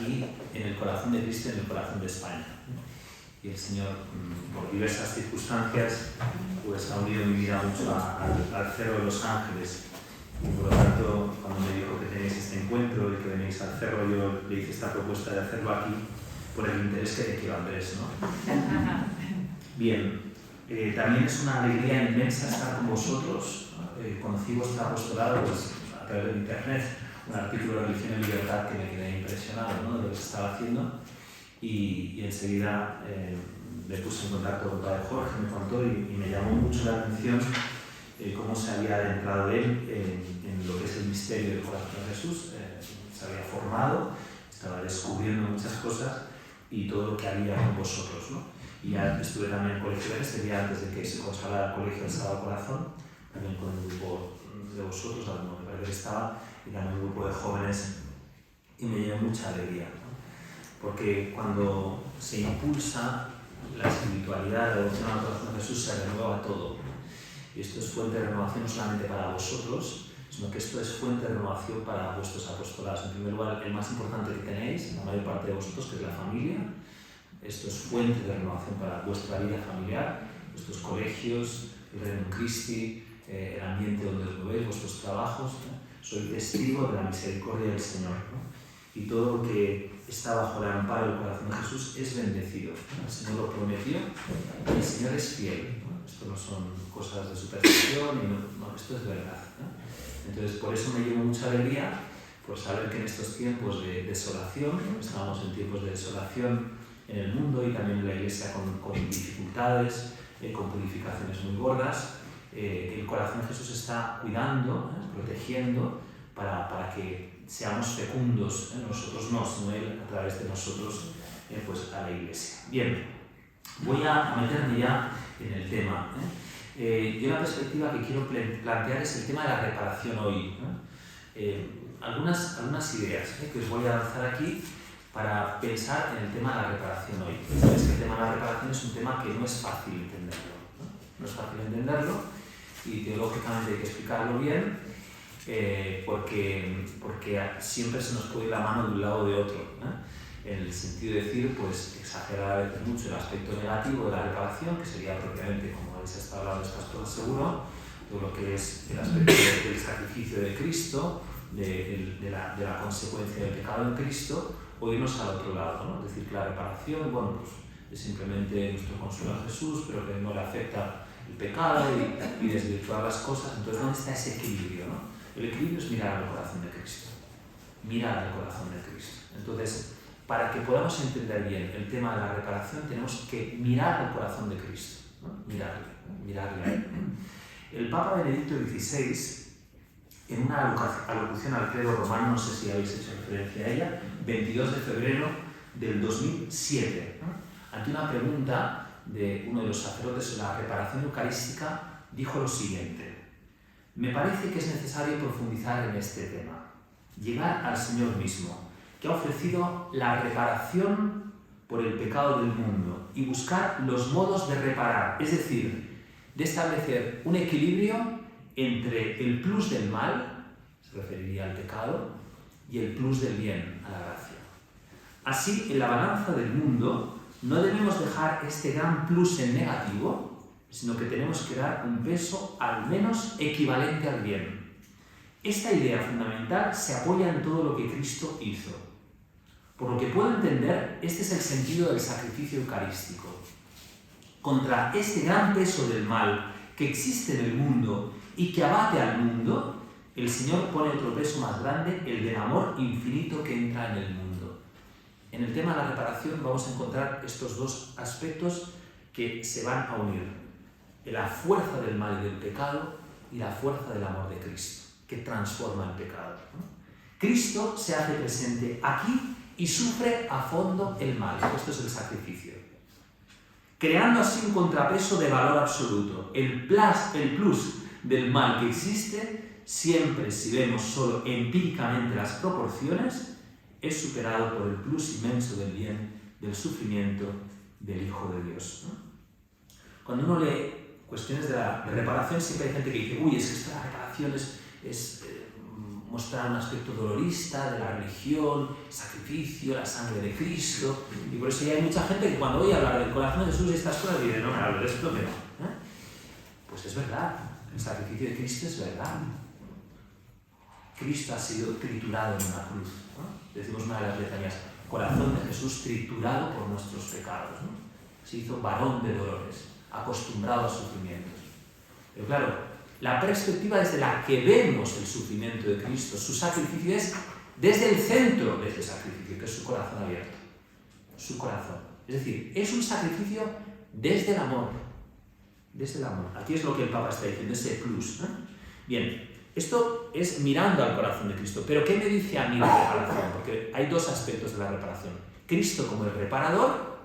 aquí en el corazón de Cristo, en el corazón de España. Y el Señor, por diversas circunstancias, pues ha unido mi vida mucho al Cerro de los Ángeles. Y por lo tanto, cuando me dijo que tenéis este encuentro y que venéis al Cerro, yo le hice esta propuesta de hacerlo aquí por el interés que te quiero, Andrés, ¿no? Bien, también es una alegría inmensa estar con vosotros. Conocí vuestro apostolado pues, a través de internet, un artículo de Religión y Libertad que me quedé impresionado, ¿no?, de lo que se estaba haciendo. Y enseguida le puse en contacto con el padre Jorge, me contó y me llamó mucho la atención cómo se había adentrado él en lo que es el misterio del corazón de Jesús. Se había formado, estaba descubriendo muchas cosas y todo lo que había con vosotros, ¿no? Y ya estuve también en colegio este día antes de que se consagrara el colegio del Sagrado Corazón, también con un grupo de vosotros, me parece que estaba, y también un grupo de jóvenes, y me dio mucha alegría, ¿no? Porque cuando se impulsa la espiritualidad, la devoción al corazón de Jesús, se renueva todo. Y esto es fuente de renovación no solamente para vosotros, sino que esto es fuente de renovación para vuestros apostolados. En primer lugar, el más importante que tenéis, la mayor parte de vosotros, que es la familia. Esto es fuente de renovación para vuestra vida familiar, vuestros colegios, el Reino Christi, el ambiente donde os movéis, vuestros trabajos. Soy testigo de la misericordia del Señor, ¿no? Y todo lo que está bajo el amparo del corazón de Jesús es bendecido. El Señor lo prometió y el Señor es fiel, ¿no? Esto no son cosas de superstición, no, esto es verdad, ¿no? Entonces, por eso me llevo mucha alegría por saber que en estos tiempos de desolación, ¿no?, estamos en tiempos de desolación en el mundo y también en la Iglesia con dificultades, con purificaciones muy gordas, el corazón de Jesús está cuidando, protegiendo, para que seamos fecundos, nosotros no, sino Él a través de nosotros, pues a la Iglesia. Bien, voy a meterme ya en el tema. Yo la perspectiva que quiero plantear es el tema de la reparación hoy, ¿no? Algunas ideas que os voy a lanzar aquí para pensar en el tema de la reparación hoy. Sabéis que el tema de la reparación es un tema que no es fácil entenderlo, ¿no? No es fácil entenderlo y teológicamente hay que explicarlo bien, porque siempre se nos puede ir la mano de un lado o de otro, en el sentido de decir, pues exagerar a veces mucho el aspecto negativo de la reparación, que sería propiamente, como habéis estado hablando de estas cosas seguro, todo lo que es el aspecto del sacrificio de Cristo, de la consecuencia del pecado en Cristo, o irnos al otro lado, ¿no? Es decir, que la reparación, bueno, pues es simplemente nuestro consuelo a Jesús, pero que no le afecta el pecado y desvirtuar las cosas. Entonces, ¿dónde está ese equilibrio, no? El equilibrio es mirar al corazón de Cristo. Mirar al corazón de Cristo. Entonces, para que podamos entender bien el tema de la reparación, tenemos que mirar al corazón de Cristo, ¿no? Mirarle a Él. El Papa Benedicto XVI, en una alocución al credo romano, no sé si habéis hecho referencia a ella, 22 de febrero del 2007, ¿no?, ante una pregunta de uno de los sacerdotes sobre la reparación eucarística, dijo lo siguiente: me parece que es necesario profundizar en este tema, llegar al Señor mismo, que ha ofrecido la reparación por el pecado del mundo, y buscar los modos de reparar, es decir, de establecer un equilibrio entre el plus del mal, se referiría al pecado, y el plus del bien, a la gracia. Así, en la balanza del mundo, no debemos dejar este gran plus en negativo, sino que tenemos que dar un peso al menos equivalente al bien. Esta idea fundamental se apoya en todo lo que Cristo hizo. Por lo que puedo entender, este es el sentido del sacrificio eucarístico. Contra este gran peso del mal que existe en el mundo y que abate al mundo, el Señor pone otro peso más grande, el del amor infinito que entra en el mundo. En el tema de la reparación vamos a encontrar estos dos aspectos que se van a unir: la fuerza del mal y del pecado y la fuerza del amor de Cristo, que transforma el pecado, ¿no? Cristo se hace presente aquí y sufre a fondo el mal. Esto es el sacrificio, creando así un contrapeso de valor absoluto. El plus del mal que existe, siempre si vemos solo empíricamente las proporciones, es superado por el plus inmenso del bien, del sufrimiento del Hijo de Dios, ¿no? Cuando uno lee cuestiones de reparación, siempre hay gente que dice: uy, es que esta reparación es mostrar un aspecto dolorista de la religión, sacrificio, la sangre de Cristo, y por eso ya hay mucha gente que cuando oye hablar del corazón de Jesús y estas cosas dice, no me hablo de esto, pero pues es verdad, el sacrificio de Cristo es verdad. Cristo ha sido triturado en una cruz, ¿no? Decimos una de las letanías, corazón de Jesús triturado por nuestros pecados, ¿no? Se hizo varón de dolores, acostumbrado a sufrimientos. Pero claro, la perspectiva desde la que vemos el sufrimiento de Cristo, su sacrificio es desde el centro de ese sacrificio, que es su corazón abierto. Su corazón. Es decir, es un sacrificio desde el amor. Desde el amor. Aquí es lo que el Papa está diciendo, ese plus, ¿no? Bien, esto es mirando al corazón de Cristo. Pero ¿qué me dice a mí la reparación? Porque hay dos aspectos de la reparación. Cristo como el reparador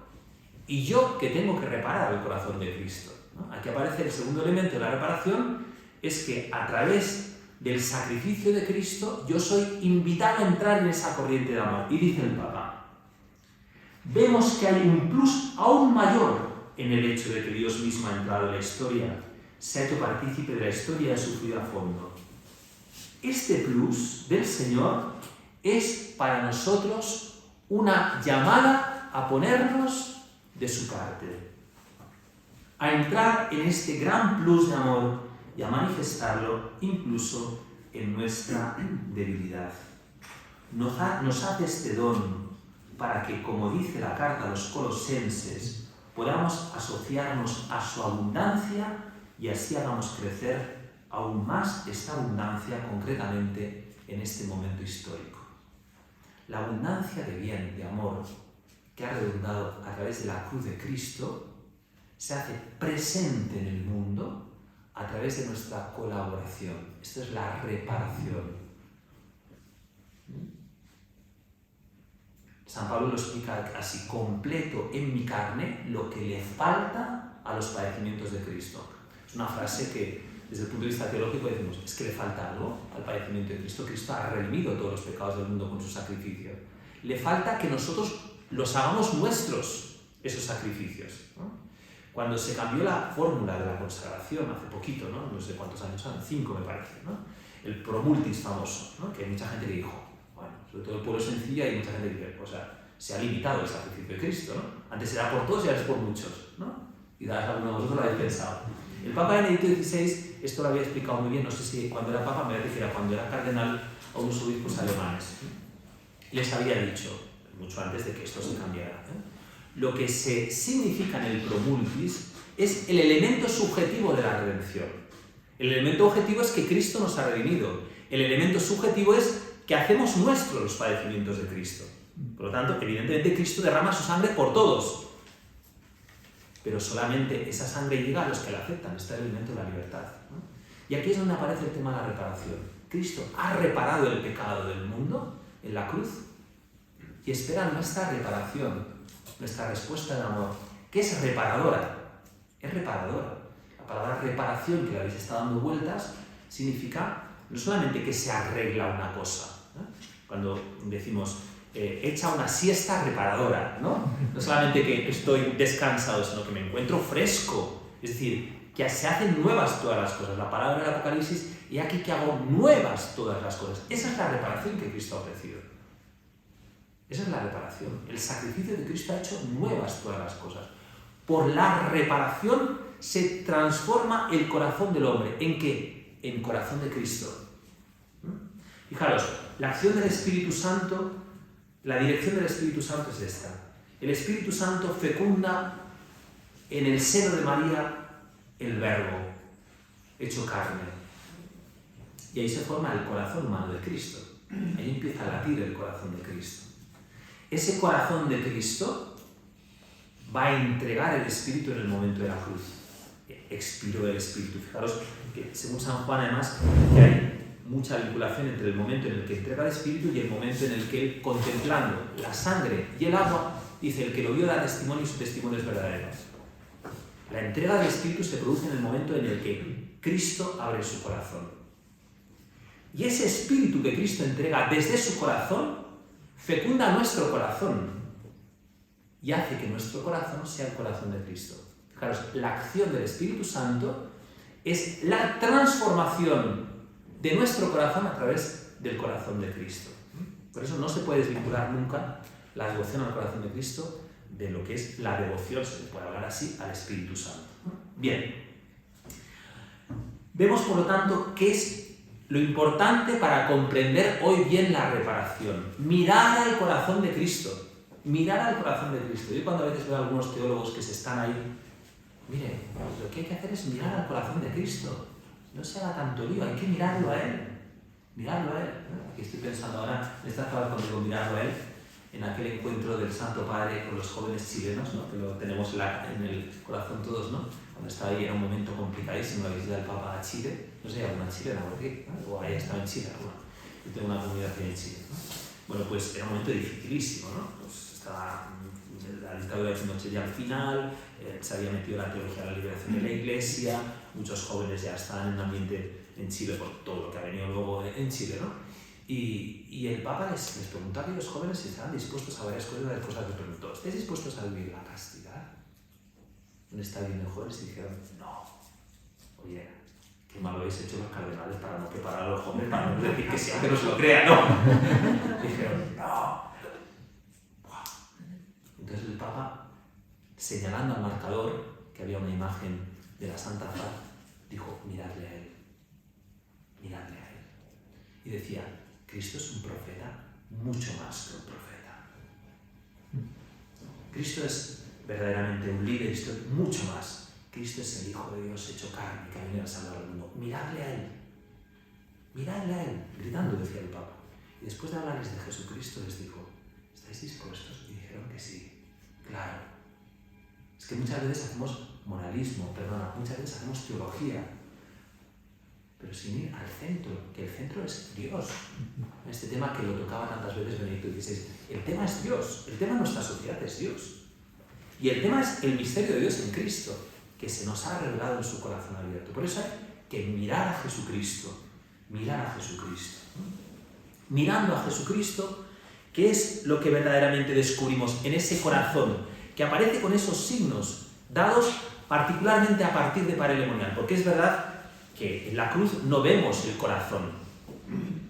y yo que tengo que reparar el corazón de Cristo, ¿no? Aquí aparece el segundo elemento de la reparación, es que a través del sacrificio de Cristo yo soy invitado a entrar en esa corriente de amor. Y dice el Papa, vemos que hay un plus aún mayor en el hecho de que Dios mismo ha entrado en la historia, se ha hecho partícipe de la historia y ha sufrido a fondo. Este plus del Señor es para nosotros una llamada a ponernos de su parte, a entrar en este gran plus de amor y a manifestarlo incluso en nuestra debilidad. Nos hace este don para que, como dice la carta a los Colosenses, podamos asociarnos a su abundancia y así hagamos crecer aún más esta abundancia concretamente en este momento histórico. La abundancia de bien, de amor, que ha redundado a través de la cruz de Cristo, se hace presente en el mundo a través de nuestra colaboración. Esto es la reparación. San Pablo lo explica así, completo en mi carne lo que le falta a los padecimientos de Cristo. Es una frase que desde el punto de vista teológico decimos, es que le falta algo al padecimiento de Cristo. Cristo ha redimido todos los pecados del mundo con su sacrificio. Le falta que nosotros los hagamos nuestros, esos sacrificios, ¿no? Cuando se cambió la fórmula de la consagración hace poquito, no sé cuántos años son, 5 me parece, ¿no? El promultis famoso, ¿no? Que hay mucha gente que dijo, bueno, sobre todo el pueblo sencillo, hay mucha gente que dice, o sea, se ha limitado el sacrificio de Cristo, ¿no? Antes era por todos y ahora es por muchos, ¿no? Y alguno de vosotros lo habéis pensado. El Papa Benedicto XVI esto lo había explicado muy bien, no sé si cuando era Papa, me parece que era cuando era cardenal a unos obispos alemanes. Les había dicho, mucho antes de que esto se cambiara, lo que se significa en el promultis es el elemento subjetivo de la redención. El elemento objetivo es que Cristo nos ha redimido. El elemento subjetivo es que hacemos nuestros los padecimientos de Cristo. Por lo tanto, evidentemente Cristo derrama su sangre por todos. Pero solamente esa sangre llega a los que la aceptan. Está el elemento de la libertad, ¿no? Y aquí es donde aparece el tema de la reparación. Cristo ha reparado el pecado del mundo en la cruz y espera nuestra reparación. Nuestra respuesta de amor, que es reparadora. Es reparadora. La palabra reparación, que le habéis estado dando vueltas, significa no solamente que se arregla una cosa, ¿no? Cuando decimos echa una siesta reparadora, ¿no? No solamente que estoy descansado, sino que me encuentro fresco. Es decir, que se hacen nuevas todas las cosas. La palabra del Apocalipsis, y aquí que hago nuevas todas las cosas. Esa es la reparación que Cristo ha ofrecido. Esa es la reparación. El sacrificio de Cristo ha hecho nuevas todas las cosas. Por la reparación se transforma el corazón del hombre. ¿En qué? En corazón de Cristo. Fijaros, la acción del Espíritu Santo, la dirección del Espíritu Santo es esta. El Espíritu Santo fecunda en el seno de María el Verbo, hecho carne. Y ahí se forma el corazón humano de Cristo. Ahí empieza a latir el corazón de Cristo. Ese corazón de Cristo va a entregar el Espíritu en el momento de la cruz. Expiró el Espíritu. Fijaros que según San Juan además que hay mucha vinculación entre el momento en el que entrega el Espíritu y el momento en el que él, contemplando la sangre y el agua, dice, el que lo vio da testimonio y su testimonio es verdadero. La entrega del Espíritu se produce en el momento en el que Cristo abre su corazón. Y ese Espíritu que Cristo entrega desde su corazón fecunda nuestro corazón y hace que nuestro corazón sea el corazón de Cristo. Fijaros, la acción del Espíritu Santo es la transformación de nuestro corazón a través del corazón de Cristo. Por eso no se puede desvincular nunca la devoción al corazón de Cristo de lo que es la devoción, se puede hablar así, al Espíritu Santo. Bien. Vemos, por lo tanto, qué es lo importante para comprender hoy bien la reparación. Mirar al corazón de Cristo. Mirar al corazón de Cristo. Yo cuando a veces veo a algunos teólogos que se están ahí, mire, lo que hay que hacer es mirar al corazón de Cristo. No se haga tanto lío, hay que mirarlo a Él. Mirarlo a Él. Aquí estoy pensando ahora, en esta palabra conmigo, mirarlo a Él, en aquel encuentro del Santo Padre con los jóvenes chilenos, ¿no? Que lo tenemos en el corazón todos, ¿no? Cuando estaba ahí era un momento complicadísimo, la visita del Papa a Chile, no sé, alguna chilena por aquí, ¿no? O ahí estaba en Chile, bueno, yo tengo una comunidad aquí en Chile, ¿no? Bueno, pues era un momento dificilísimo, ¿no? Pues estaba la dictadura de Pinochet ya al final, se había metido la teología de la liberación de la Iglesia, muchos jóvenes ya estaban en un ambiente en Chile por todo lo que ha venido luego en Chile, ¿no? Y el Papa les preguntó a aquellos jóvenes si estaban dispuestos a varias cosas, les preguntó, ¿estáis dispuestos a vivir la castidad? ¿Dónde está viviendo jóvenes? Y dijeron, no. Oye, qué mal lo habéis hecho los cardenales para no preparar a los jóvenes, para no decir que sí, aunque no se lo crean, no. Dijeron, no. Entonces el Papa, señalando al marcador, que había una imagen de la Santa Faz, dijo, miradle a él. Miradle a él. Y decía, Cristo es un profeta mucho más que un profeta. Cristo es verdaderamente un líder, Cristo es mucho más. Cristo es el Hijo de Dios hecho carne, que ha venido a salvar al mundo. Miradle a Él. Miradle a Él. Gritando, decía el Papa. Y después de hablarles de Jesucristo, les dijo, ¿estáis dispuestos? Y dijeron que sí. Claro. Es que muchas veces hacemos moralismo, muchas veces hacemos teología, pero sin ir al centro, que el centro es Dios. Este tema que lo tocaba tantas veces Benedicto XVI, el tema es Dios, el tema de nuestra sociedad es Dios. Y el tema es el misterio de Dios en Cristo, que se nos ha revelado en su corazón abierto. Por eso hay que mirar a Jesucristo, mirar a Jesucristo. Mirando a Jesucristo, ¿qué es lo que verdaderamente descubrimos en ese corazón que aparece con esos signos dados particularmente a partir de Parelemonial? Porque es verdad que en la cruz no vemos el corazón.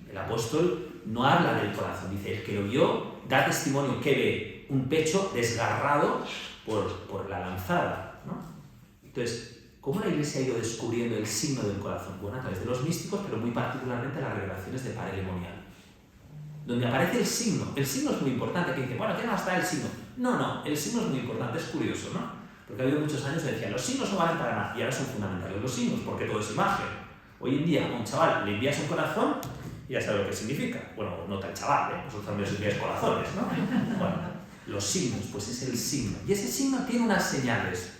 El apóstol no habla del corazón, dice, el que lo vio da testimonio que ve un pecho desgarrado por la lanzada, ¿no? Entonces, ¿cómo la Iglesia ha ido descubriendo el signo del corazón? Bueno, a través de los místicos, pero muy particularmente las revelaciones de Parelemonial, donde aparece el signo. El signo es muy importante, que dice, bueno, ¿qué más da el signo? No, el signo es muy importante, es curioso, ¿no? Porque ha habido muchos años que decían, los signos no valen para nada, y ahora son fundamentales los signos, porque todo es imagen. Hoy en día a un chaval le envías un corazón y ya sabe lo que significa. Bueno, no tan chaval, vosotros también os enviáis corazones, ¿no? Bueno, los signos, pues es el signo. Y ese signo tiene unas señales.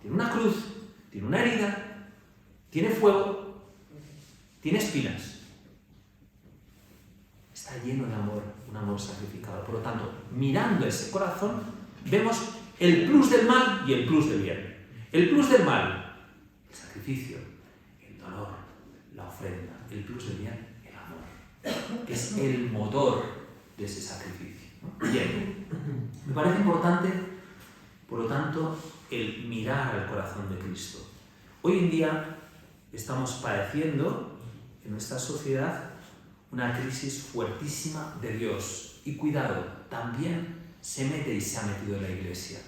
Tiene una cruz, tiene una herida, tiene fuego, tiene espinas. Está lleno de amor, un amor sacrificado. Por lo tanto, mirando ese corazón, vemos el plus del mal y el plus del bien. El plus del mal, el sacrificio, el dolor, la ofrenda. El plus del bien, el amor, que es el motor de ese sacrificio. Bien, me parece importante, por lo tanto, el mirar al corazón de Cristo. Hoy en día estamos padeciendo en nuestra sociedad una crisis fuertísima de Dios. Y cuidado, también se mete y se ha metido en la Iglesia.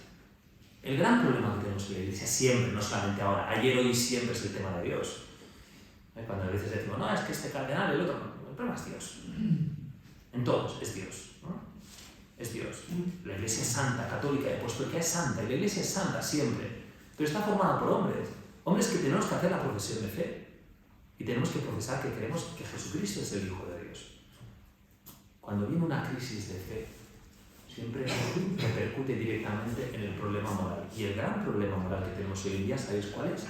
El gran problema que tenemos en la Iglesia siempre, no solamente ahora, ayer, hoy, siempre es el tema de Dios. Cuando a veces decimos, no, es que este cardenal, el otro, no, el problema es Dios. En todos es Dios, ¿no? Es Dios. La Iglesia es santa, católica y apostólica es santa, y la Iglesia es santa siempre, pero está formada por hombres que tenemos que hacer la profesión de fe, y tenemos que profesar que creemos que Jesucristo es el Hijo de Dios. Cuando viene una crisis de fe, siempre repercute directamente en el problema moral. Y el gran problema moral que tenemos hoy en día, ¿sabéis cuál es?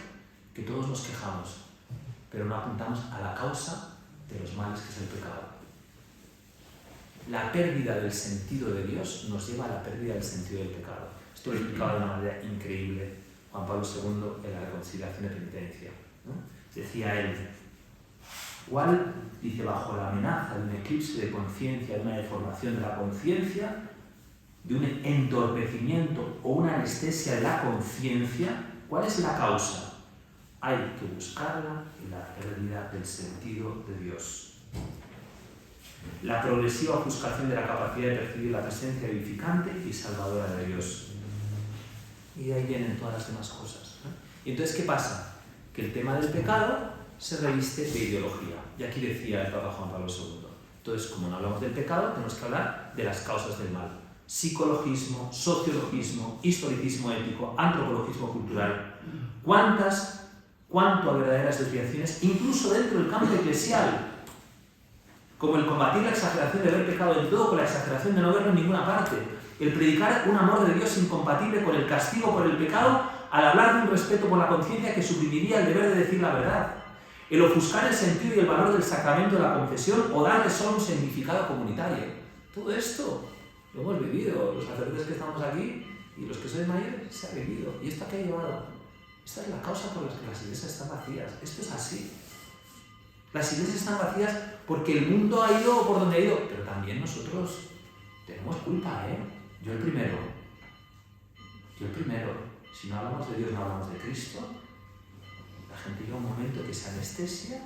Que todos nos quejamos, pero no apuntamos a la causa de los males, que es el pecado. La pérdida del sentido de Dios nos lleva a la pérdida del sentido del pecado. Esto lo explicaba de una manera increíble Juan Pablo II en la reconciliación de penitencia, ¿no? Decía él, igual, dice, bajo la amenaza de un eclipse de conciencia, de una deformación de la conciencia, de un entorpecimiento o una anestesia de la conciencia, ¿cuál es la causa? Hay que buscarla en la pérdida del sentido de Dios. la progresiva ofuscación de la capacidad de percibir la presencia vivificante y salvadora de Dios. Y de ahí vienen todas las demás cosas, ¿no? Y entonces, ¿qué pasa? Que el tema del pecado se reviste de ideología. Y aquí decía el Papa Juan Pablo II. Entonces, como no hablamos del pecado, tenemos que hablar de las causas del mal. Psicologismo, sociologismo, historicismo ético, antropologismo cultural. Cuánto a verdaderas desviaciones, incluso dentro del campo eclesial, como el combatir la exageración de ver pecado en todo con la exageración de no verlo en ninguna parte, el predicar un amor de Dios incompatible con el castigo por el pecado, al hablar de un respeto por la conciencia que suprimiría el deber de decir la verdad, el ofuscar el sentido y el valor del sacramento de la confesión o darle solo un significado comunitario. Todo esto lo hemos vivido, los sacerdotes que estamos aquí y los que sois mayores, se ha vivido. ¿Y esto a qué ha llevado? Esta es la causa por la que las iglesias están vacías. Esto es así. Las iglesias están vacías porque el mundo ha ido por donde ha ido, pero también nosotros tenemos culpa, ¿eh? Yo el primero. Si no hablamos de Dios, no hablamos de Cristo. La gente llega a un momento que se anestesia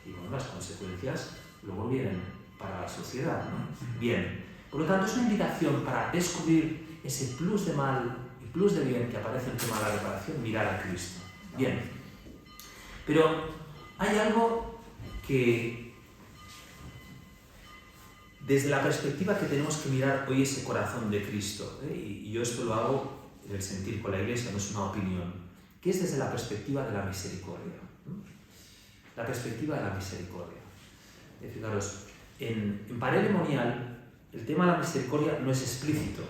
y bueno, las consecuencias luego vienen para la sociedad, ¿no? Bien. Por lo tanto, es una invitación para descubrir ese plus de mal y plus de bien que aparece en el tema de la reparación, mirar a Cristo. Bien. Pero hay algo que, desde la perspectiva que tenemos que mirar hoy ese corazón de Cristo, y yo esto lo hago en el sentir con la Iglesia, no es una opinión, que es desde la perspectiva de la misericordia. La perspectiva de la misericordia. Fijaros, en Parelemonial, el tema de la misericordia no es explícito.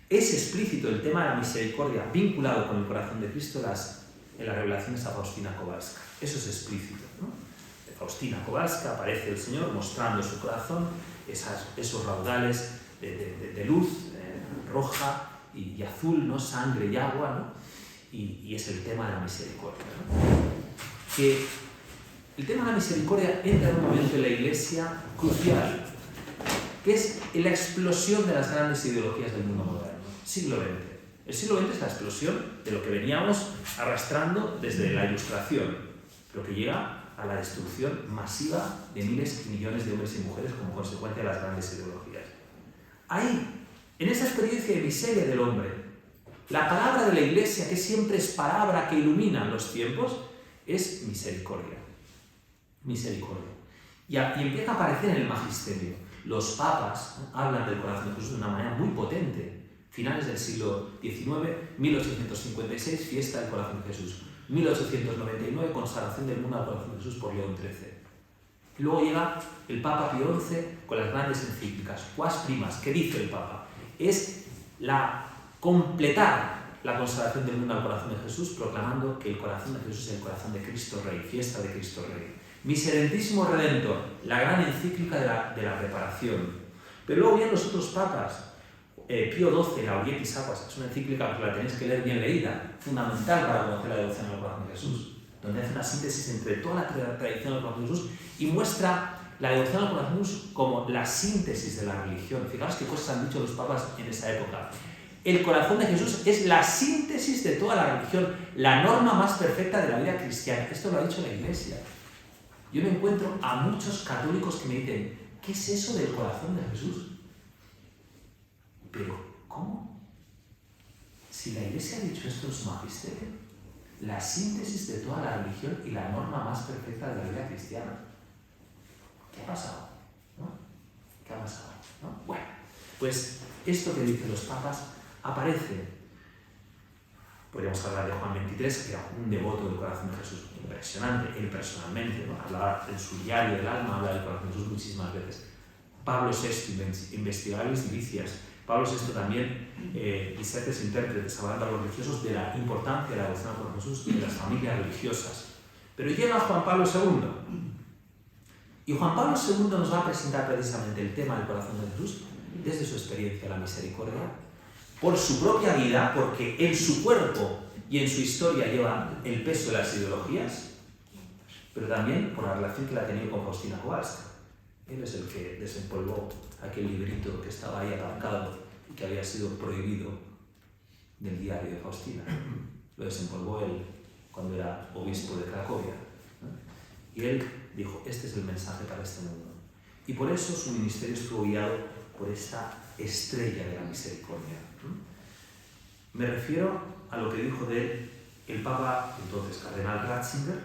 Es explícito el tema de la misericordia vinculado con el corazón de Cristo en las revelaciones a Faustina Kowalska. Eso es explícito, ¿no? De Faustina Kowalska aparece el Señor mostrando su corazón, esos raudales de luz roja y azul, ¿no? Sangre y agua, ¿no? Y es el tema de la misericordia, ¿no? Que el tema de la misericordia entra en un momento en la Iglesia crucial, que es la explosión de las grandes ideologías del mundo moderno, siglo XX. El siglo XX es la explosión de lo que veníamos arrastrando desde la Ilustración, pero que llega a la destrucción masiva de miles y millones de hombres y mujeres como consecuencia de las grandes ideologías. Ahí, en esa experiencia de miseria del hombre, la palabra de la Iglesia, que siempre es palabra que ilumina los tiempos, es misericordia. Misericordia. Y empieza a aparecer en el magisterio. Los papas hablan del corazón de Jesús de una manera muy potente. Finales del siglo XIX, 1856, fiesta del corazón de Jesús. 1899, consagración del mundo al corazón de Jesús por León XIII. Y luego llega el Papa Pío XI con las grandes encíclicas. Quas primas, ¿qué dice el Papa? Es completar la consagración del mundo al corazón de Jesús, proclamando que el corazón de Jesús es el corazón de Cristo Rey, fiesta de Cristo Rey. Miserentísimo Redentor, la gran encíclica de la reparación. Pero luego vienen los otros papas. Pío XII, Laurietis Aquas, es una encíclica que la tenéis que leer bien leída, fundamental para conocer la devoción al corazón de Jesús, donde hace una síntesis entre toda la tradición del corazón de Jesús y muestra la devoción al corazón de Jesús como la síntesis de la religión. Fijaros qué cosas han dicho los papas en esa época. El corazón de Jesús es la síntesis de toda la religión, la norma más perfecta de la vida cristiana. Esto lo ha dicho la Iglesia. Yo me encuentro a muchos católicos que me dicen, ¿qué es eso del corazón de Jesús? Pero, ¿cómo? Si la Iglesia ha dicho esto en su magisterio, la síntesis de toda la religión y la norma más perfecta de la vida cristiana. ¿Qué ha pasado? ¿No? ¿Qué ha pasado? ¿No? Bueno, pues esto que dicen los papas aparece. Podríamos hablar de Juan XXIII, que era un devoto del corazón de Jesús, impresionante, él personalmente, ¿no? Hablaba en su diario del alma, habla del corazón de Jesús muchísimas veces. Pablo VI, Investigables Delicias. Pablo VI también, disertes intérpretes, hablando a los religiosos de la importancia de la devoción al corazón de Jesús y de las familias religiosas. Pero llega Juan Pablo II. Y Juan Pablo II nos va a presentar precisamente el tema del corazón de Jesús desde su experiencia, la misericordia, por su propia vida, porque en su cuerpo y en su historia lleva el peso de las ideologías, pero también por la relación que la ha tenido con Faustina Kowalska. Él es el que desempolvó aquel librito que estaba ahí aparcado y que había sido prohibido del diario de Faustina. Lo desempolvó él cuando era obispo de Cracovia, ¿no? Y él dijo, este es el mensaje para este mundo. Y por eso su ministerio estuvo guiado por esta estrella de la misericordia. Me refiero a lo que dijo de él el Papa, entonces Cardenal Ratzinger,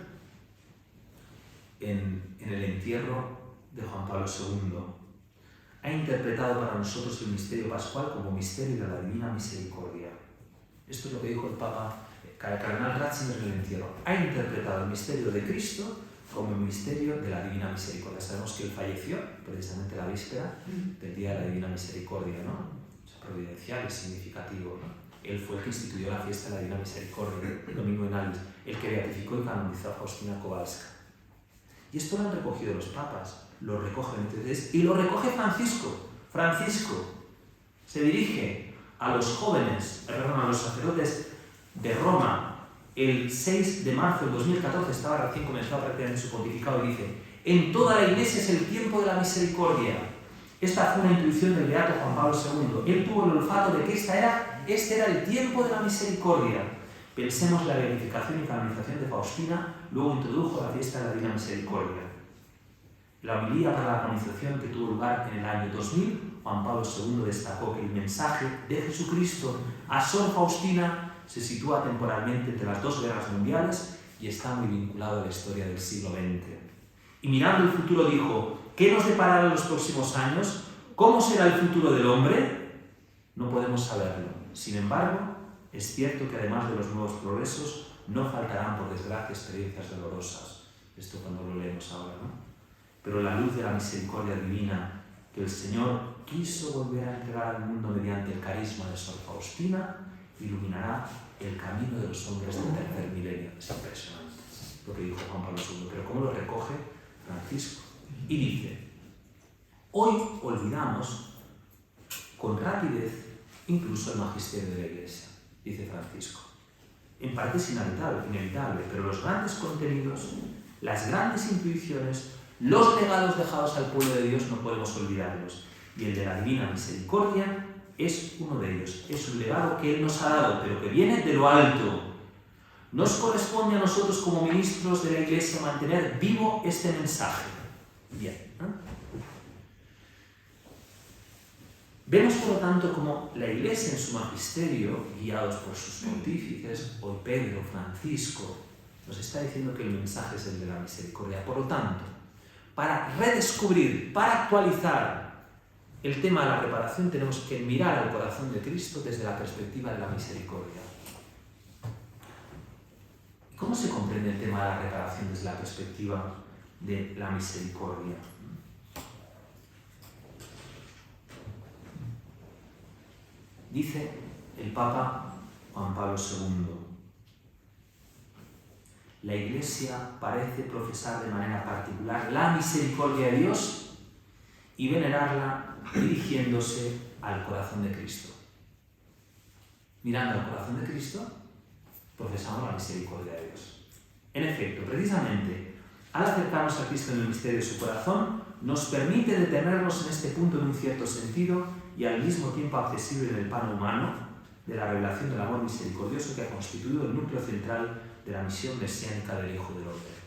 en el entierro de Juan Pablo II. Ha interpretado para nosotros el misterio pascual como misterio de la divina misericordia. Esto es lo que dijo el Papa Cardenal Ratzinger en el entierro. Ha interpretado el misterio de Cristo como el misterio de la divina misericordia. Sabemos que él falleció precisamente la víspera del Día de la Divina Misericordia, ¿no? O sea, providencial y significativo, ¿no? Él fue el que instituyó la fiesta de la Divina Misericordia, el domingo en Alis, el que beatificó y canonizó a Faustina Kowalska. Y esto lo han recogido los papas, lo recogen entonces, y lo recoge Francisco. Francisco se dirige a los jóvenes, a los sacerdotes de Roma, el 6 de marzo del 2014, estaba recién comenzado prácticamente su pontificado, y dice: en toda la Iglesia es el tiempo de la misericordia. Esta fue una intuición del beato Juan Pablo II. Él tuvo el olfato de que este era el tiempo de la misericordia. Pensemos en la beatificación y canonización de Faustina, luego introdujo la fiesta de la Divina Misericordia. La homilía para la canonización que tuvo lugar en el año 2000, Juan Pablo II destacó que el mensaje de Jesucristo a Sor Faustina se sitúa temporalmente entre las dos guerras mundiales y está muy vinculado a la historia del siglo XX. Y mirando el futuro dijo: ¿qué nos deparará en los próximos años? ¿Cómo será el futuro del hombre? No podemos saberlo. Sin embargo, es cierto que además de los nuevos progresos, no faltarán, por desgracia, experiencias dolorosas. Esto cuando lo leemos ahora, ¿no? Pero la luz de la misericordia divina que el Señor quiso volver a entregar al mundo mediante el carisma de Sor Faustina iluminará el camino de los hombres del tercer milenio. Es impresionante lo que dijo Juan Pablo II, pero ¿cómo lo recoge Francisco? Y dice: hoy olvidamos con rapidez incluso el magisterio de la Iglesia, dice Francisco. En parte es inevitable, pero los grandes contenidos, las grandes intuiciones, los legados dejados al pueblo de Dios no podemos olvidarlos. Y el de la Divina Misericordia es uno de ellos. Es un legado que Él nos ha dado, pero que viene de lo alto. Nos corresponde a nosotros como ministros de la Iglesia mantener vivo este mensaje. Bien, ¿no? Vemos, por lo tanto, como la Iglesia en su magisterio, guiados por sus pontífices, hoy Pedro, Francisco, nos está diciendo que el mensaje es el de la misericordia. Por lo tanto, para redescubrir, para actualizar el tema de la reparación, tenemos que mirar al corazón de Cristo desde la perspectiva de la misericordia. ¿Cómo se comprende el tema de la reparación desde la perspectiva de la misericordia? Dice el Papa Juan Pablo II: la Iglesia parece profesar de manera particular la misericordia de Dios y venerarla dirigiéndose al corazón de Cristo. Mirando al corazón de Cristo, profesamos la misericordia de Dios. En efecto, precisamente, al acercarnos a Cristo en el misterio de su corazón, nos permite detenernos en este punto en un cierto sentido y al mismo tiempo accesible en el plano humano de la revelación del amor misericordioso que ha constituido el núcleo central de la misión mesiánica del Hijo del Hombre.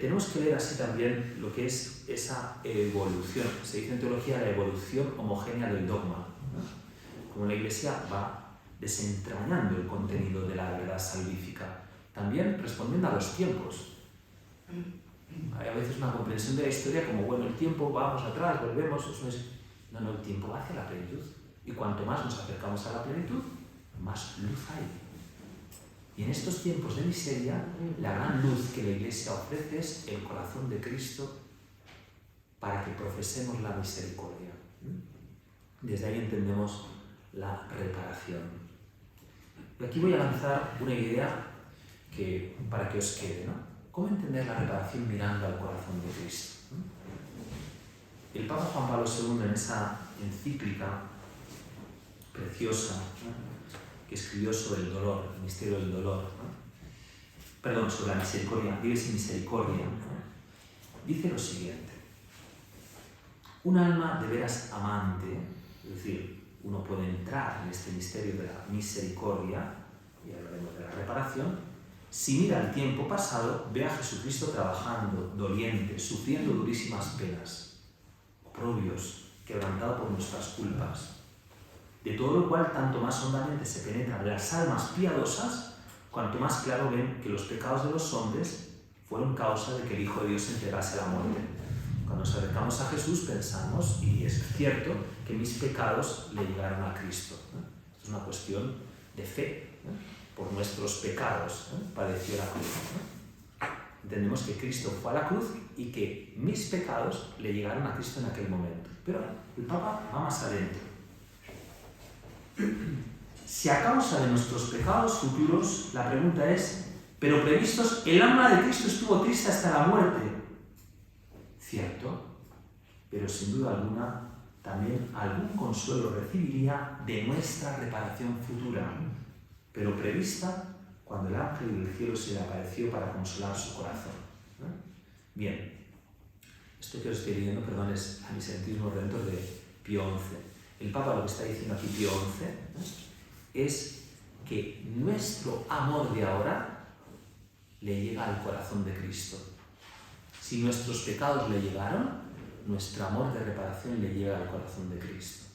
Tenemos que leer así también lo que es esa evolución. Se dice en teología la evolución homogénea del dogma, ¿no? Como la Iglesia va desentrañando el contenido de la verdad salvífica, también respondiendo a los tiempos. Hay a veces una comprensión de la historia como, bueno, el tiempo, vamos atrás, volvemos, eso es... No, el tiempo va hacia la plenitud. Y cuanto más nos acercamos a la plenitud, más luz hay. Y en estos tiempos de miseria, la gran luz que la Iglesia ofrece es el corazón de Cristo para que profesemos la misericordia. Desde ahí entendemos la reparación. Y aquí voy a lanzar una idea para que os quede, ¿no? ¿Cómo entender la reparación mirando al corazón de Cristo? El Papa Juan Pablo II, en esa encíclica preciosa, ¿no?, que escribió sobre el dolor, el misterio del dolor, ¿no?, perdón, sobre la misericordia, Dios y misericordia, ¿no?, dice lo siguiente: un alma de veras amante, es decir, uno puede entrar en este misterio de la misericordia, y hablaremos de la reparación, si mira el tiempo pasado, ve a Jesucristo trabajando, doliente, sufriendo durísimas penas, oprobios, quebrantado por nuestras culpas. De todo lo cual, tanto más hondamente se penetran las almas piadosas, cuanto más claro ven que los pecados de los hombres fueron causa de que el Hijo de Dios se entregase a la muerte. Cuando nos acercamos a Jesús pensamos, y es cierto, que mis pecados le llegaron a Cristo. Esto es una cuestión de fe. Por nuestros pecados padeció la cruz. Entendemos que Cristo fue a la cruz y que mis pecados le llegaron a Cristo en aquel momento. Pero el Papa va más adentro. Si a causa de nuestros pecados futuros, la pregunta es, pero previstos, el alma de Cristo estuvo triste hasta la muerte. Cierto, pero sin duda alguna también algún consuelo recibiría de nuestra reparación futura, pero prevista cuando el ángel del cielo se le apareció para consolar su corazón. Bien, esto que os estoy leyendo, perdón, es Amisentismo Redentor de Pío XI. El Papa lo que está diciendo aquí Pío XI es que nuestro amor de ahora le llega al corazón de Cristo. Si nuestros pecados le llegaron, nuestro amor de reparación le llega al corazón de Cristo.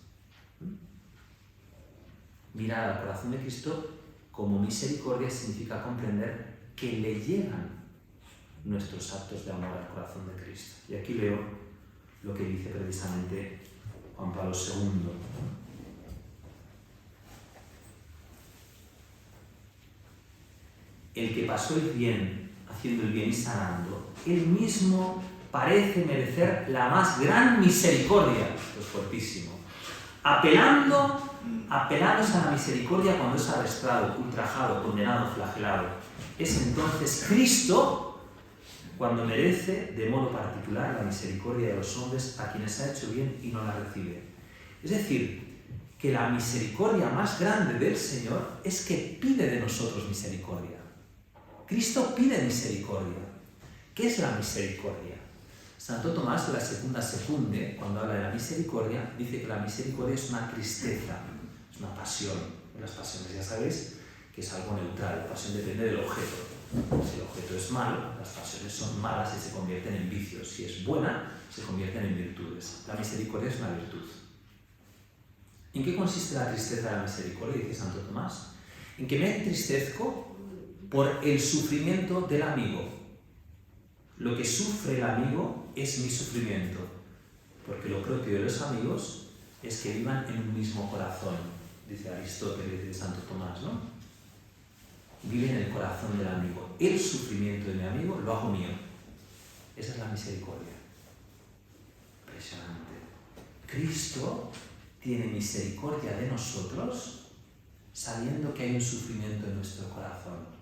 Mirar al corazón de Cristo como misericordia significa comprender que le llegan nuestros actos de amor al corazón de Cristo. Y aquí leo lo que dice precisamente Juan Pablo II. El que pasó el bien, haciendo el bien y sanando, él mismo parece merecer la más gran misericordia. Esto es fuertísimo. Apelando a la misericordia cuando es arrestado, ultrajado, condenado, flagelado. Es entonces Cristo cuando merece de modo particular la misericordia de los hombres a quienes ha hecho bien y no la recibe. Es decir, que la misericordia más grande del Señor es que pide de nosotros misericordia. Cristo pide misericordia. ¿Qué es la misericordia? Santo Tomás de la Secunda Secunde, cuando habla de la misericordia, dice que la misericordia es una tristeza, es una pasión. Las pasiones ya sabéis que es algo neutral, la pasión depende del objeto. Si el objeto es malo, las pasiones son malas y se convierten en vicios. Si es buena, se convierten en virtudes. La misericordia es una virtud. ¿En qué consiste la tristeza de la misericordia? Dice Santo Tomás. En que me entristezco por el sufrimiento del amigo. Lo que sufre el amigo es mi sufrimiento, porque lo propio de los amigos es que vivan en un mismo corazón, dice Aristóteles, dice Santo Tomás, ¿no? Vive en el corazón del amigo. El sufrimiento de mi amigo lo hago mío. Esa es la misericordia. Impresionante. Cristo tiene misericordia de nosotros sabiendo que hay un sufrimiento en nuestro corazón.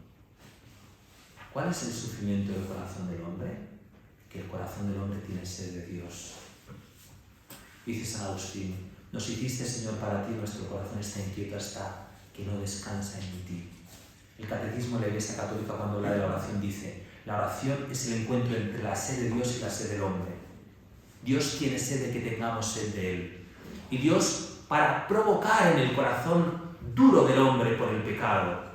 ¿Cuál es el sufrimiento del corazón del hombre? Que el corazón del hombre tiene sed de Dios. Dice San Agustín, nos hiciste, Señor, para ti, nuestro corazón está inquieto hasta que no descansa en ti. El Catecismo de la Iglesia Católica, cuando habla de la oración, dice, la oración es el encuentro entre la sed de Dios y la sed del hombre. Dios tiene sed de que tengamos sed de Él. Y Dios, para provocar en el corazón duro del hombre por el pecado,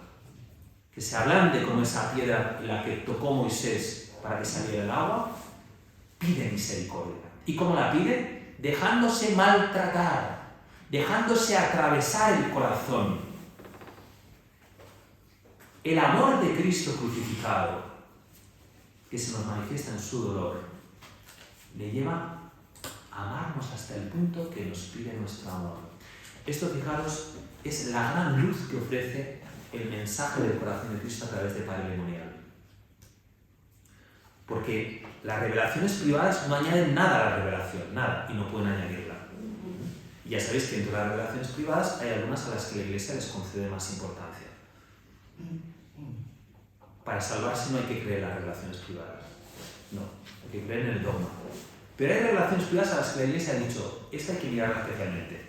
que se ablande como esa piedra en la que tocó Moisés para que saliera el agua, pide misericordia. ¿Y cómo la pide? Dejándose maltratar, dejándose atravesar el corazón. El amor de Cristo crucificado, que se nos manifiesta en su dolor, le lleva a amarnos hasta el punto que nos pide nuestro amor. Esto, fijaros, es la gran luz que ofrece el mensaje del corazón de Cristo a través de Parelemonial. Porque las revelaciones privadas no añaden nada a la revelación, nada, y no pueden añadirla. Y ya sabéis que entre las revelaciones privadas hay algunas a las que la Iglesia les concede más importancia. Para salvarse no hay que creer en las revelaciones privadas. No, hay que creer en el dogma. Pero hay revelaciones privadas a las que la Iglesia ha dicho, esta hay que mirarla especialmente.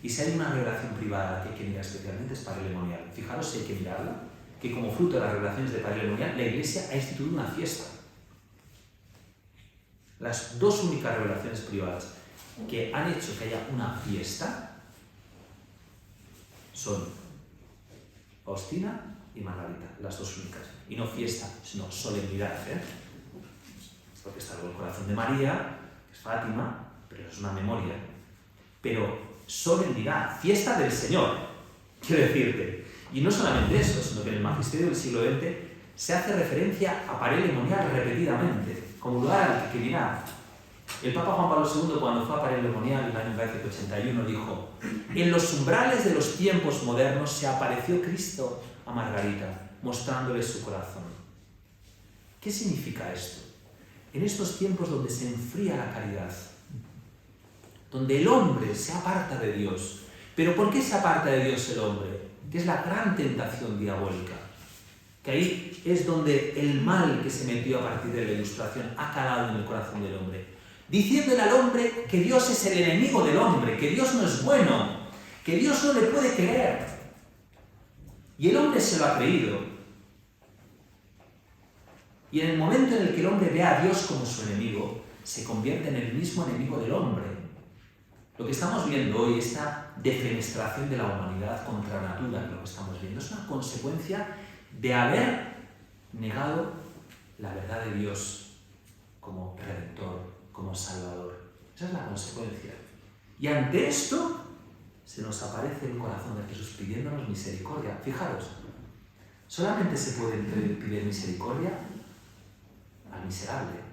Y si hay una revelación privada que hay que mirar especialmente es Parelemonial. Fijaros si hay que mirarla, que como fruto de las revelaciones de Parelemonial, la Iglesia ha instituido una fiesta. Las dos únicas revelaciones privadas que han hecho que haya una fiesta son Faustina y y Margarita, las dos únicas. Y no fiesta, sino solemnidad, porque está luego el corazón de María, que es Fátima, pero es una memoria. Pero solemnidad, fiesta del Señor, quiero decirte. Y no solamente eso, sino que en el magisterio del siglo XX se hace referencia a Paray-le-Monial repetidamente, como lugar al que irá. El Papa Juan Pablo II, cuando fue a Paray-le-Monial en el año 81, dijo: en los umbrales de los tiempos modernos se apareció Cristo a Margarita, mostrándole su corazón. ¿Qué significa esto? En estos tiempos donde se enfría la caridad, donde el hombre se aparta de Dios. ¿Pero por qué se aparta de Dios el hombre? Que es la gran tentación diabólica. Que ahí es donde el mal que se metió a partir de la Ilustración ha calado en el corazón del hombre. Diciéndole al hombre que Dios es el enemigo del hombre, que Dios no es bueno, que Dios no le puede querer. Y el hombre se lo ha creído. Y en el momento en el que el hombre ve a Dios como su enemigo, se convierte en el mismo enemigo del hombre. Lo que estamos viendo hoy, esta defenestración de la humanidad contra natura, lo que estamos viendo, es una consecuencia de haber negado la verdad de Dios como Redentor, como Salvador. Esa es la consecuencia. Y ante esto se nos aparece el corazón de Jesús pidiéndonos misericordia. Fijaros, solamente se puede pedir misericordia al miserable.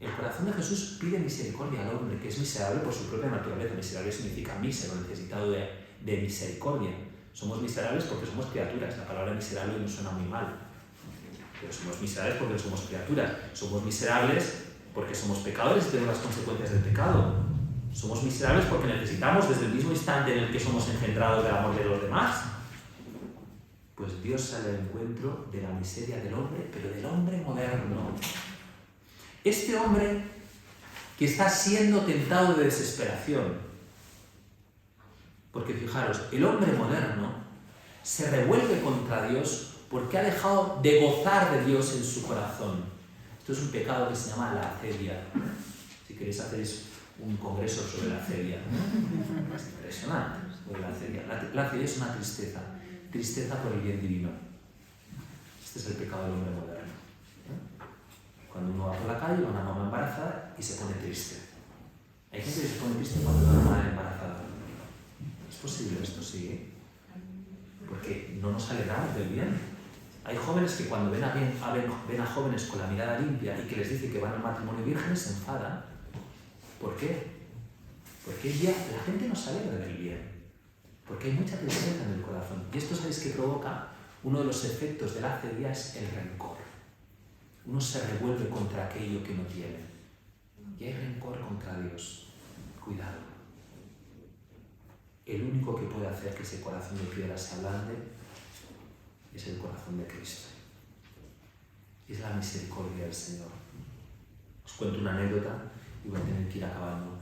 El corazón de Jesús pide misericordia al hombre, que es miserable por su propia naturaleza. Miserable significa mísero, necesitado de misericordia. Somos miserables porque somos criaturas. La palabra miserable nos suena muy mal. Pero somos miserables porque somos criaturas. Somos miserables porque somos pecadores y tenemos las consecuencias del pecado. Somos miserables porque necesitamos, desde el mismo instante en el que somos engendrados del amor de los demás, pues Dios sale al encuentro de la miseria del hombre, pero del hombre moderno. Este hombre que está siendo tentado de desesperación. Porque fijaros, el hombre moderno se revuelve contra Dios porque ha dejado de gozar de Dios en su corazón. Esto es un pecado que se llama la acedia. Si queréis hacéis un congreso sobre la acedia. Es impresionante sobre la acedia. La acedia es una tristeza. Tristeza por el bien divino. Este es el pecado del hombre moderno. Cuando uno va por la calle, va una mamá embarazada y se pone triste. Hay gente que se pone triste cuando va una madre embarazada. ¿Es posible esto? Sí. Porque no nos alegramos del bien. Hay jóvenes que cuando ven a jóvenes con la mirada limpia y que les dice que van al matrimonio virgen se enfadan. ¿Por qué? Porque la gente no se alegra del bien. Porque hay mucha tristeza en el corazón. Y esto, ¿sabéis qué provoca? Uno de los efectos de la acedia es el rencor. Uno se revuelve contra aquello que no tiene. Y hay rencor contra Dios. Cuidado. El único que puede hacer que ese corazón de piedra se ablande es el corazón de Cristo. Es la misericordia del Señor. Os cuento una anécdota y voy a tener que ir acabando.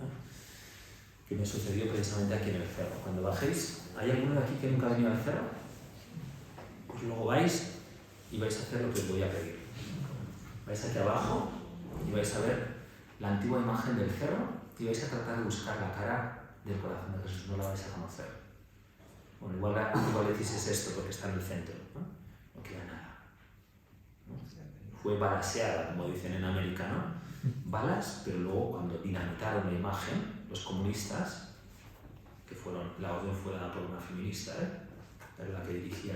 Que me sucedió precisamente aquí en el cerro. Cuando bajéis, ¿hay alguno de aquí que nunca ha venido al cerro? Pues luego vais y vais a hacer lo que os voy a pedir. Vais aquí abajo y vais a ver la antigua imagen del cerro y vais a tratar de buscar la cara del corazón de Jesús. No la vais a conocer. Bueno, igual decís esto porque está en el centro. No queda nada. Fue balaseada, como dicen en América, ¿no? Balas, pero luego cuando dinamitaron la imagen, los comunistas, la orden fue dada por una feminista, era la que dirigía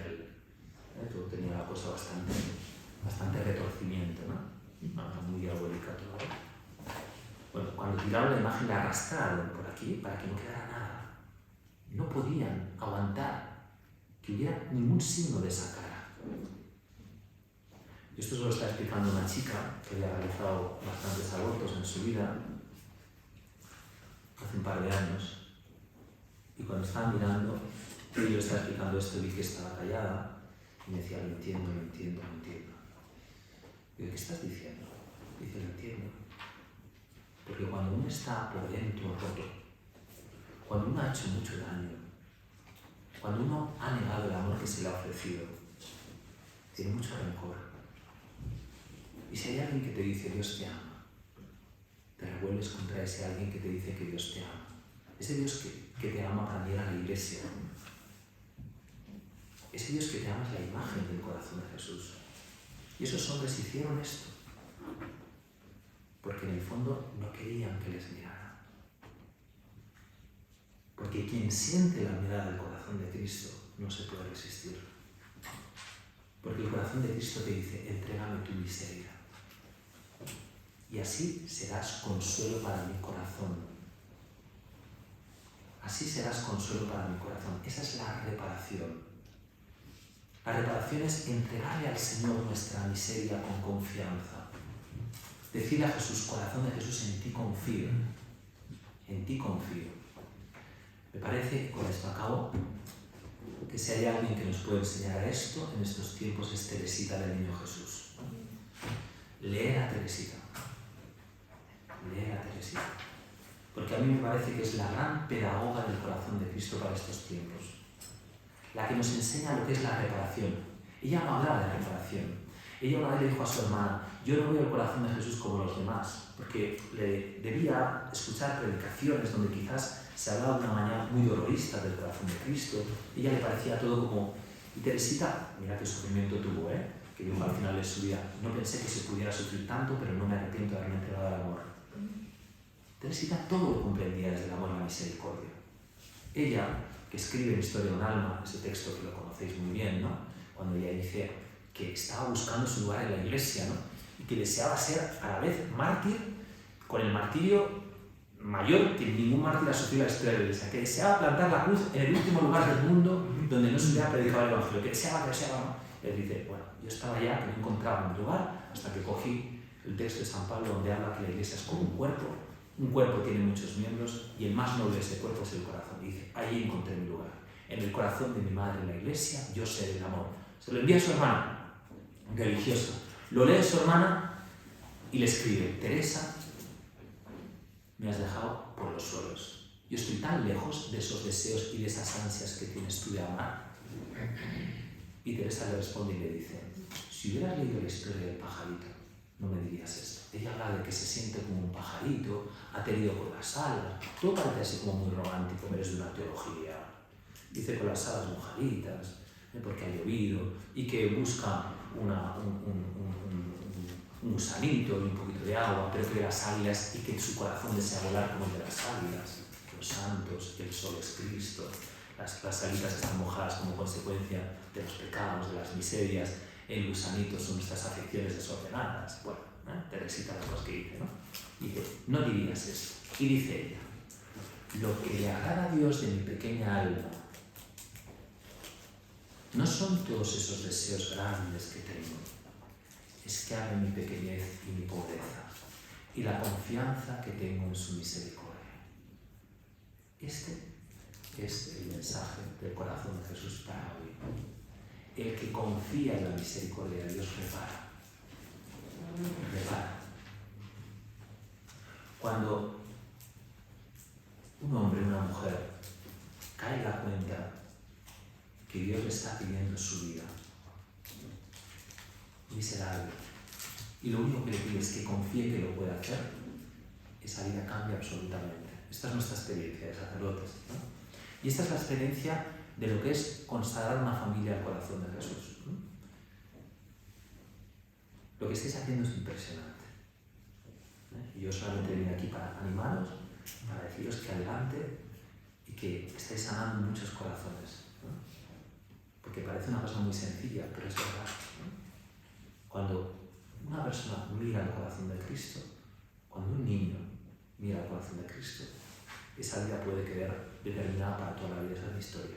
todo tenía la cosa bastante retorcimiento, ¿no? Muy diabólica todo. Bueno, cuando tiraron la imagen la arrastraron por aquí para que no quedara nada. No podían aguantar que hubiera ningún signo de esa cara. Y esto se lo está explicando una chica que había realizado bastantes abortos en su vida hace un par de años. Y cuando estaba mirando, yo le estaba explicando esto, vi que estaba callada y me decía, lo entiendo. Y yo, ¿qué estás diciendo? Dice, lo entiendo. Porque cuando uno está por dentro roto, cuando uno ha hecho mucho daño, cuando uno ha negado el amor que se le ha ofrecido, tiene mucho rencor. Y si hay alguien que te dice Dios te ama, te revuelves contra ese alguien que te dice que Dios te ama. Ese Dios que te ama para mí era la iglesia. ese Dios que te ama es la imagen del corazón de Jesús. Y esos hombres hicieron esto porque en el fondo no querían que les miraran. Porque quien siente la mirada del corazón de Cristo no se puede resistir. Porque el corazón de Cristo te dice, entrégame tu miseria. Y así serás consuelo para mi corazón. Así serás consuelo para mi corazón. Esa es la reparación. La reparación es entregarle al Señor nuestra miseria con confianza. Decirle a Jesús, corazón de Jesús, en ti confío. En ti confío. Me parece, con esto acabo, que si hay alguien que nos puede enseñar esto en estos tiempos es Teresita del Niño Jesús. Leer a Teresita. Leer a Teresita. Porque a mí me parece que es la gran pedagoga del corazón de Cristo para estos tiempos. La que nos enseña lo que es la reparación. Ella no hablaba de reparación. Ella una vez le dijo a su hermana, yo no veo el corazón de Jesús como los demás, porque le debía escuchar predicaciones donde quizás se hablaba de una manera muy dolorista del corazón de Cristo. Ella le parecía todo como... Y Teresita, mira qué sufrimiento tuvo, que dijo al final de su vida, no pensé que se pudiera sufrir tanto, pero no me arrepiento de haberme entregado al amor. Teresita todo lo comprendía desde el amor y la misericordia. Ella, que escribe en Historia de un alma, ese texto que lo conocéis muy bien, ¿no? Cuando ella dice que estaba buscando su lugar en la iglesia, ¿no? Y que deseaba ser a la vez mártir, con el martirio mayor que ningún mártir ha sufrido en la historia de la iglesia, que deseaba plantar la cruz en el último lugar del mundo donde no se hubiera predicado el evangelio, que deseaba, ¿no? Él dice, bueno, yo estaba ya, que no encontraba mi lugar, hasta que cogí el texto de San Pablo donde habla que la iglesia es como un cuerpo tiene muchos miembros y el más noble de ese cuerpo es el corazón. Y dice, ahí encontré mi lugar, en el corazón de mi madre en la iglesia, yo sé el amor. Se lo envía a su hermana, religiosa, lo lee su hermana y le escribe, Teresa, me has dejado por los suelos. Yo estoy tan lejos de esos deseos y de esas ansias que tienes tú de amar. Y Teresa le responde y le dice, si hubieras leído la historia del pajarito, no me dirías esto.Ella habla de que se siente como un pajarito, aterido por las alas. Todo parece así como muy romántico, pero es de una teología. Dice con las alas mojaditas, porque ha llovido, y que busca un gusanito y un poquito de agua, pero que las águilas, y que su corazón desea volar como el de las águilas. Los santos, el sol es Cristo. Las alitas están mojadas como consecuencia de los pecados, de las miserias. El gusanito son nuestras afecciones desordenadas. Bueno, Teresita las cosas que dice, ¿no? Dice, no dirías eso. Y dice ella, lo que le agrada a Dios de mi pequeña alma no son todos esos deseos grandes que tengo, es que ame mi pequeñez y mi pobreza y la confianza que tengo en su misericordia. Este es el mensaje del corazón de Jesús para hoy. El que confía en la misericordia de Dios repara. Repara. Cuando un hombre o una mujer cae en la cuenta que Dios le está pidiendo su vida, miserable, y lo único que le pide es que confíe que lo puede hacer, esa vida cambia absolutamente. Esta es nuestra experiencia de sacerdotes, ¿no? Y esta es la experiencia de lo que es consagrar una familia al corazón de Jesús, ¿no? Lo que estáis haciendo es impresionante, Y yo solamente vine aquí para animaros, para deciros que adelante y que estáis sanando muchos corazones, ¿no? Porque parece una cosa muy sencilla, pero es verdad, ¿no? Cuando una persona mira el corazón de Cristo, cuando un niño mira el corazón de Cristo, esa vida puede quedar determinada para toda la vida. Esa es mi historia.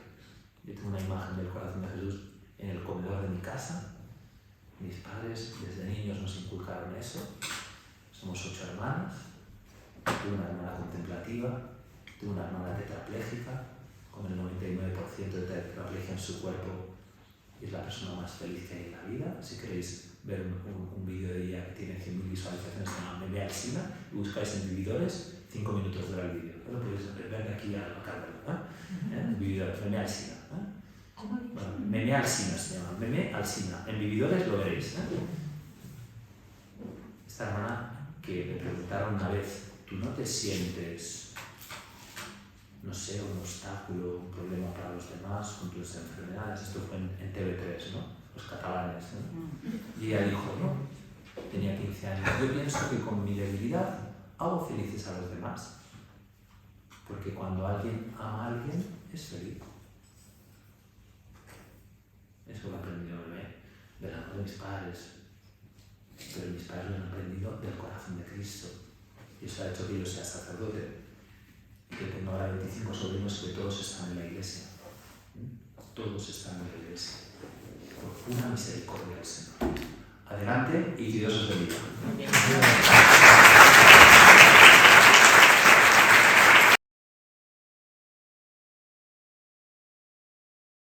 Yo tengo una imagen del corazón de Jesús en el comedor de mi casa. Mis padres desde niños nos inculcaron eso. Somos 8 hermanas. Tuve una hermana contemplativa, tuve una hermana tetrapléjica, con el 99% de tetraplegia en su cuerpo, y es la persona más feliz que hay en la vida. Si queréis ver un vídeo de ella que tiene 100.000 visualizaciones, se llama Meme Alsina, y buscáis en Vividores, 5 minutos dura el vídeo. Lo podéis ver de aquí a la cámara, en Vividores, Meme Alsina. Bueno, Meme Alsina se llama, Meme Alsina. En Vividores lo veréis. Esta hermana que le preguntaron una vez, ¿tú no te sientes no sé, un obstáculo, un problema para los demás con tus enfermedades. Esto fue en TV3, ¿no? Los catalanes, ¿no? Y ella dijo, no, tenía 15 años, yo pienso que con mi debilidad hago felices a los demás. Porque cuando alguien ama a alguien, es feliz. Eso lo aprendí de la mano de mis padres. Pero mis padres lo han aprendido del corazón de Cristo. Y eso ha hecho que yo sea sacerdote. Y que tengo ahora 25 sobrinos que todos están en la iglesia. Todos están en la iglesia. Por pura misericordia del Señor. Adelante y que Dios os bendiga.